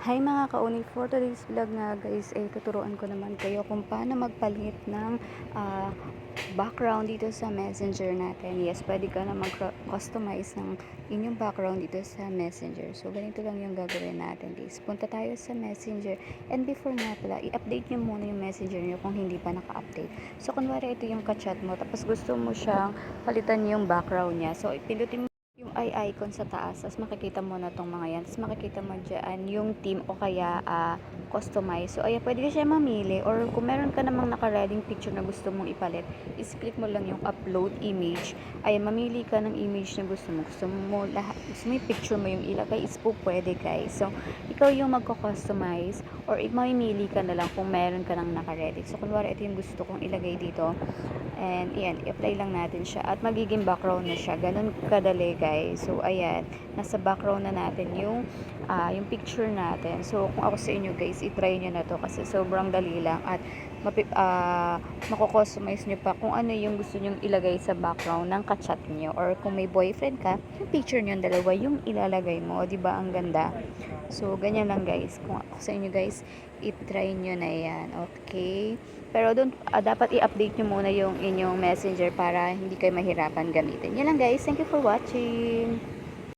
Hi mga kauni, for today's vlog nga guys ay tuturuan ko naman kayo kung paano magpalit ng background dito sa messenger natin. Yes, pwede ka na mag-customize ng inyong background dito sa messenger. So ganito lang yung gagawin natin guys. Punta tayo sa messenger, and before nga pala, i-update nyo muna yung messenger nyo kung hindi pa naka-update. So kunwari ito yung ka-chat mo, tapos gusto mo siyang palitan yung background niya. So ipindutin mo yung icon sa taas, tapos makikita mo na tong mga yan, tapos makikita mo dyan yung team o kaya customize. So ayan, pwede ka siya mamili, or kung meron ka namang naka-reading picture na gusto mong ipalit, is-click mo lang yung upload image. Ayan, mamili ka ng image na gusto mo lahat, gusto mo yung picture mo yung ilagay, is po pwede guys. So ikaw yung magko-customize, or mamimili ka na lang kung meron ka nang naka-ready. So kunwari ito yung gusto kong ilagay dito, and ayan, i-apply lang natin siya at magiging background na siya. Ganun kadali guys. So ayan, nasa background na natin yung picture natin. So kung ako sa inyo guys, i-try nyo na to kasi sobrang dali lang, at mako-customize nyo pa kung ano yung gusto nyong ilagay sa background ng kachat nyo, or kung may boyfriend ka, yung picture nyo dalawa yung ilalagay mo. O diba ang ganda? So ganyan lang guys. Kung ako sa inyo guys, i-try nyo na yan. Okay? Pero dapat i-update nyo muna yung inyong messenger para hindi kayo mahirapan gamitin. Yan lang guys. Thank you for watching.